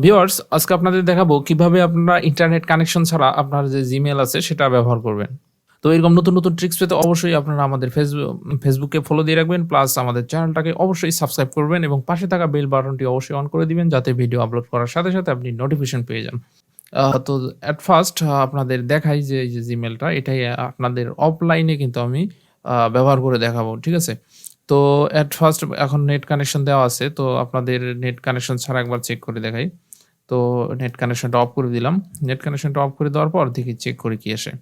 Viewers, আজকে আপনাদের দেখাবো কিভাবে আপনারা ইন্টারনেট কানেকশন ছাড়া আপনার যে জিমেল আছে সেটা ব্যবহার করবেন। তো এরকম নতুন নতুন ট্রিক্স পেতে অবশ্যই আপনারা আমাদের ফেসবুকে ফলো দিয়ে রাখবেন, প্লাস আমাদের চ্যানেলটাকে অবশ্যই সাবস্ক্রাইব করবেন এবং পাশে থাকা বেল বাটনটি অবশ্যই অন করে দিবেন যাতে ভিডিও আপলোড করার সাথে সাথে আপনি নোটিফিকেশন পেয়ে যান। তো এট ফার্স্ট আপনাদের দেখাই যে এই যে জিমেলটা এটাই আপনাদের অফলাইনে কিন্তু আমি ব্যবহার করে দেখাবো। ঠিক আছে? তো এট ফার্স্ট এখন নেট কানেকশন দেওয়া আছে। তো আপনাদের নেট কানেকশন ছাড়া একবার চেক করে দেখাই। তো নেট কানেকশনটা অফ করে দিলাম। নেট কানেকশনটা অফ করে দেওয়ার পর দেখি চেক করি কি আসে।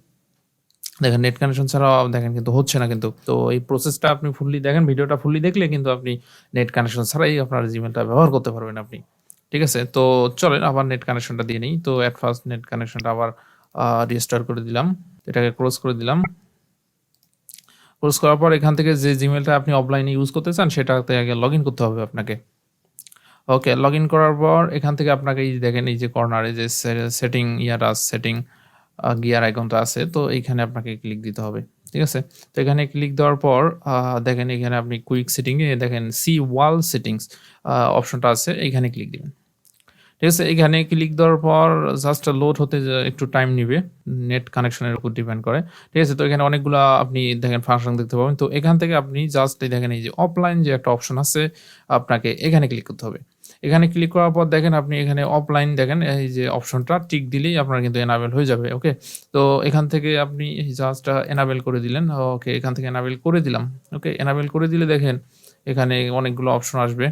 দেখেন নেট কানেকশন ছাড়াও দেখেন কিন্তু হচ্ছে না কিন্তু। তো এই প্রসেসটা আপনি ফুললি দেখেন, ভিডিওটা ফুললি দেখলে কিন্তু আপনি নেট কানেকশন ছাড়াই আপনার জিমেলটা ব্যবহার করতে পারবেন আপনি। ঠিক আছে? তো চলেন আবার নেট কানেকশনটা দিয়ে নেই। তো এট ফার্স্ট নেট কানেকশনটা আবার রিস্টার্ট করে দিলাম। এটাকে ক্লোজ করে দিলাম। ক্লোজ করার পর এখান থেকে যে জিমেলটা আপনি অফলাইনে ইউজ করতে চান সেটাতে আগে লগইন করতে হবে আপনাকে। ওকে, লগইন করার পর এখান থেকে আপনাকে এই যে দেখেন এই যে কর্নারে যে সেটিং ইয়াটা সেটিং গিয়ার আইকনটা আছে, তো এইখানে আপনাকে ক্লিক দিতে হবে। ঠিক আছে? তো এখানে ক্লিক দেওয়ার পর দেখেন এখানে আপনি কুইক সেটিং এ দেখেন সি ওয়াল সেটিংস অপশনটা আছে, এইখানে ক্লিক দিবেন। ঠিক আছে? এখানে ক্লিক দেওয়ার পর জাস্ট লোড হতে একটু টাইম নিবে। নেট কানেকশনের উপর ডিপেন্ড করে। ঠিক আছে? তো এখানে অনেকগুলা আপনি দেখেন ফাংশন দেখতে পাবেন। তো এখান থেকে আপনি জাস্ট এই দেখেন এই যে অফলাইন যে একটা অপশন আছে, আপনাকে এখানে ক্লিক করতে হবে। এখানে ক্লিক করার পর দেখেন আপনি এখানে অফলাইন দেখেন এই যে অপশনটা টিক দিলেই আপনার কিন্তু এনাবেল হয়ে যাবে। ওকে? তো এখান থেকে আপনি জাস্ট এনাবেল করে দিলেন। ওকে, এখান থেকে এনাবেল করে দিলাম। ওকে? এনাবেল করে দিলে দেখেন এখানে অনেকগুলো অপশন আসবে।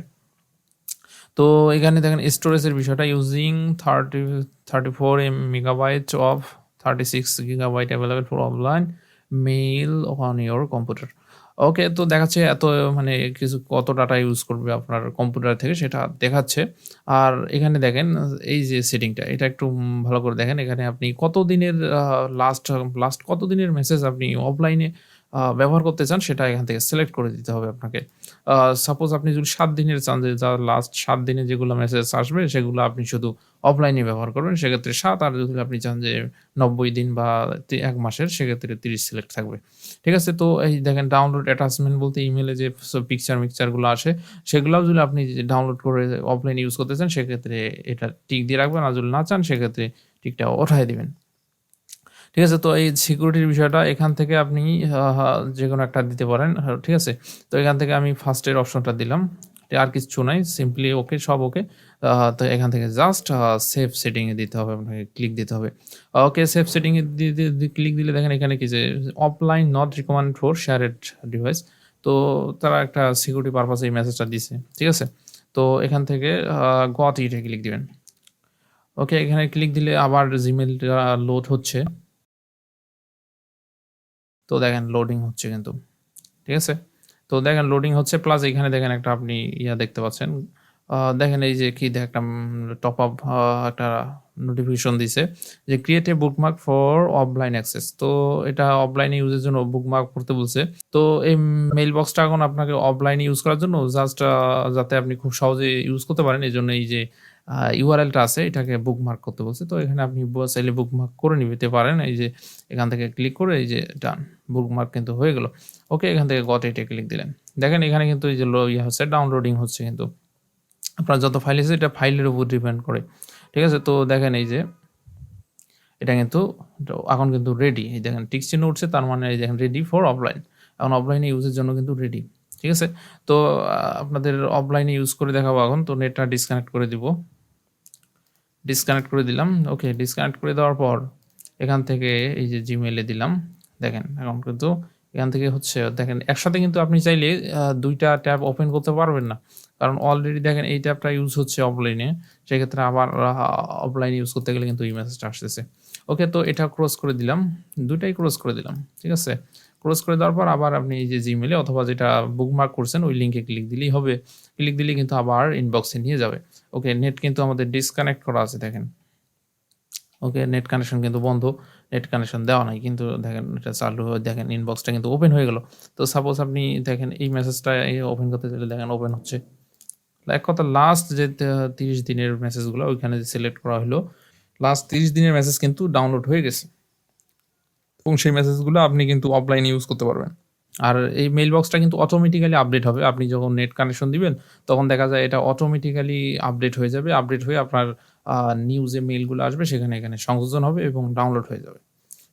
তো এখানে দেখেন স্টোরেজের বিষয়টা using 34 megabyte of 36 gigabyte available for offline mail on your computer. Okay, তো দেখাচ্ছে এত মানে কিছু কত ডাটা ইউজ করবে আপনার কম্পিউটার থেকে সেটা দেখাচ্ছে। আর এখানে দেখেন এই যে সেটিংটা এটা একটু ভালো করে দেখেন। এখানে আপনি কতদিনের লাস্ট কতদিনের মেসেজ আপনি অফলাইনে ব্যবহার করতে চান সেটা এখান থেকে সিলেক্ট করে দিতে হবে আপনাকে। সাপোজ আপনি যদি ৭ দিনের চান যে লাস্ট ৭ দিনে যেগুলো মেসেজ আসবে সেগুলো আপনি শুধু অফলাইনে ব্যবহার করবেন। সেক্ষেত্রে ৭, আর যদি আপনি চান যে ৯০ দিন বা ১ মাসের সেক্ষেত্রে ৩০ সিলেক্ট থাকবে। ঠিক আছে? তো এই দেখেন ডাউনলোড অ্যাটাচমেন্ট বলতে ইমেইলে যে পিকচার-মিকচার গুলো আসে সেগুলাও যদি আপনি ডাউনলোড করে অফলাইনে ইউজ করতে চান সেক্ষেত্রে এটা টিক দিয়ে রাখবেন। আর যদি না চান সেক্ষেত্রে টিকটা উঠায় দিবেন। ঠিক আছে? তো এই সিকিউরিটির বিষয়টা এখান থেকে আপনি যেকোনো একটা দিতে পারেন। ঠিক আছে? তো এখান থেকে আমি ফার্স্ট এর অপশনটা দিলাম। আর কিচ্ছু নাই। সিম্পলি ওকে, সব ওকে। তো এখান থেকে জাস্ট সেভ সেটিং এ দিতে হবে, আপনাকে ক্লিক দিতে হবে। ওকে, সেভ সেটিং এ ক্লিক দিলে দেখেন এখানে কি যে offline not recommended for শেয়ারেড device. তো তারা একটা সিকিউরিটি পারপাস এই মেসেজটা দিছে। ঠিক আছে? তো এখান থেকে গট ইট এ ক্লিক দিবেন। ওকে, এখানে ক্লিক দিলে আবার জিমেইলটা লোড হচ্ছে। তো দেখেন লোডিং হচ্ছে কিন্তু। ঠিক আছে? তো দেখেন লোডিং হচ্ছে, প্লাস এখানে দেখেন একটা আপনি দেখতে পাচ্ছেন। দেখেন এই যে কি একটা টপ আপ একটা নোটিফিকেশন দিছে যে create a bookmark for offline access. তো এটা অফলাইনে ইউজের জন্য বুকমার্ক করতে বলছে। তো এই মেইল বক্সটা এখন আপনাকে অফলাইনে ইউজ করার জন্য জাস্ট যাতে আপনি খুব সহজে ইউজ করতে পারেন এজন্য এই যে ইউআরএলটা আছে এটাকে বুকমার্ক করতে বলছে। তো এখানে আপনি চাইলে বুকমার্ক করে নিতে পারেন। এই যে এখান থেকে ক্লিক করে এই যে ডান, বুকমার্ক কিন্তু হয়ে গেল। ওকে, এখান থেকে গট ইট এ ক্লিক দিলেন। দেখেন এখানে কিন্তু এই যে হচ্ছে ডাউনলোডিং হচ্ছে কিন্তু। আপনার যত ফাইল আছে এটা ফাইলের উপর ডিপেন্ড করে। ঠিক আছে? তো দেখেন এই যে এটা কিন্তু এখন কিন্তু রেডি। এই দেখেন টিক চিহ্ন উঠছে, তার মানে এই দেখেন রেডি ফর অফলাইন। এখন অফলাইনে ইউজের জন্য কিন্তু রেডি। ঠিক আছে? তো আপনাদের অফলাইনে ইউজ করে দেখাবো এখন। তো নেটটা ডিসকানেক্ট করে দিব। ডিসকানেক্ট করে দিলাম। ওকে, ডিসকানেক্ট করে দেওয়ার পর এখান থেকে এই যে জিমেইল এ দিলাম। দেখেন এখন কিন্তু এখান থেকে হচ্ছে দেখেন একসাথে কিন্তু আপনি চাইলে ২ টা ট্যাব ওপেন করতে পারবেন না। কারণ অলরেডি দেখেন এই ট্যাবটা ইউজ হচ্ছে অফলাইনে। সেক্ষেত্রে আবার অফলাইনে ইউজ করতে গেলে কিন্তু এই মেসেজটা আসতেছে। ওকে, তো এটা ক্লোজ করে দিলাম। ২ টাই ক্লোজ করে দিলাম। ঠিক আছে? ক্লোজ করে দেওয়ার পর আবার আপনি এই যে জিমেইলে অথবা যেটা বুকমার্ক করছেন ওই লিংকে ক্লিক দিলেই হবে। ক্লিক দিলেই কিন্তু আবার ইনবক্সে নিয়ে যাবে। ওকে, নেট কিন্তু আমাদের ডিসকানেক্ট করা আছে দেখেন। ওকে, নেট কানেকশন কিন্তু বন্ধ। নেট কানেকশন দেওয়া নাই। কিন্তু দেখেন এটা চালু হয়ে দেখেন ইনবক্সটা কিন্তু ওপেন হয়ে গেল। তো সাপোজ আপনি দেখেন এই মেসেজটা ওপেন করতে চাইলে দেখেন ওপেন হচ্ছে। এক কথা লাস্ট যে ৩০ দিনের মেসেজগুলো ওইখানে যে সিলেক্ট করা হলো, লাস্ট ৩০ দিনের মেসেজ কিন্তু ডাউনলোড হয়ে গেছে। এবং সেই মেসেজগুলো আপনি কিন্তু অফলাইনে ইউজ করতে পারবেন। আর এই মেইল বক্সটা কিন্তু অটোমেটিক্যালি আপডেট হবে। আপনি যখন নেট কানেকশন দিবেন, তখন দেখা যায় এটা অটোমেটিক্যালি আপডেট হয়ে যাবে। আপডেট হয়ে আপনার নিউ যে মেইলগুলো আসবে সেখানে এখানে সংযোজন হবে এবং ডাউনলোড হয়ে যাবে।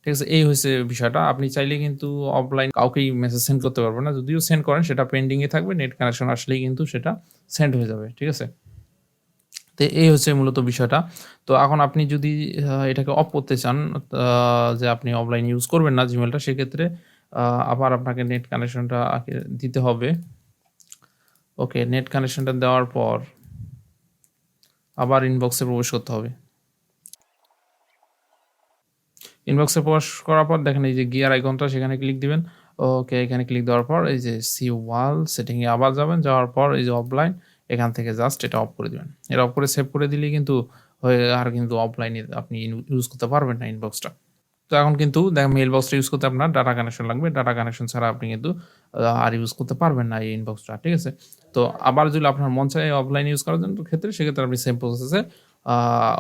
ঠিক আছে? এই হইছে বিষয়টা। আপনি চাইলে কিন্তু অফলাইন কাউকেই মেসেজ সেন্ড করতে পারবেন না। যদিও সেন্ড করেন সেটা পেন্ডিং এ থাকবে। নেট কানেকশন আসলেই কিন্তু সেটা সেন্ড হয়ে যাবে। ঠিক আছে? তো এই হচ্ছে মূলত বিষয়টা। তো এখন আপনি যদি এটাকে অফ করতে চান, আ যে আপনি অফলাইন ইউজ করবেন না Gmailটা, সেক্ষেত্রে আ আবার আপনাকে নেট কানেকশনটা আগে দিতে হবে। ওকে, নেট কানেকশনটা দেওয়ার পর আবার ইনবক্সে প্রবেশ করতে হবে। ইনবক্সে প্রবেশ করার পর দেখেন এই যে গিয়ার আইকনটা, সেখানে ক্লিক দিবেন। ওকে, এখানে ক্লিক দেওয়ার পর এই যে সি ওয়াল সেটিং এ আবার যাবেন। যাওয়ার পর এই যে অফলাইন, এখান থেকে জাস্ট এটা অফ করে দিবেন। এটা অফ করে সেভ করে দিলেই কিন্তু আর কিন্তু অফলাইনে আপনি ইউজ করতে পারবেন না ইনবক্সটা। তো এখন কিন্তু দেখেন মেইল বক্সটা ইউজ করতে আপনার ডাটা কানেকশন লাগবে। ডাটা কানেকশন ছাড়া আপনি কিন্তু আর ইউজ করতে পারবেন না এই ইনবক্সটা। ঠিক আছে? তো আবার যদি আপনার মন চায় অফলাইন ইউজ করার জন্য ক্ষেত্রে, সেক্ষেত্রে আপনি সেম প্রসেসে আ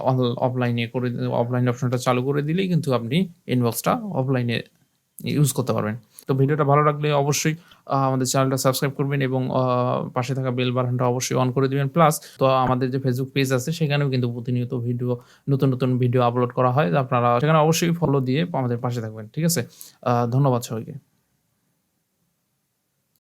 অন অফলাইনে করে অফলাইন অপশনটা চালু করে দিলেই কিন্তু আপনি ইনবক্সটা অফলাইনে ইউজ করতে পারবেন। তো ভিডিওটা ভালো লাগলে অবশ্যই আমাদের চ্যানেলটা সাবস্ক্রাইব করবেন এবং পাশে থাকা বেল বাটনটা অবশ্যই অন করে দিবেন। প্লাস তো আমাদের যে Facebook পেজ আছে সেখানেও কিন্তু প্রতিনিয়ত নতুন ভিডিও আপলোড করা হয়। আপনারা সেখানে অবশ্যই ফলো দিয়ে আমাদের পাশে থাকবেন। ঠিক আছে? ধন্যবাদ সবাইকে।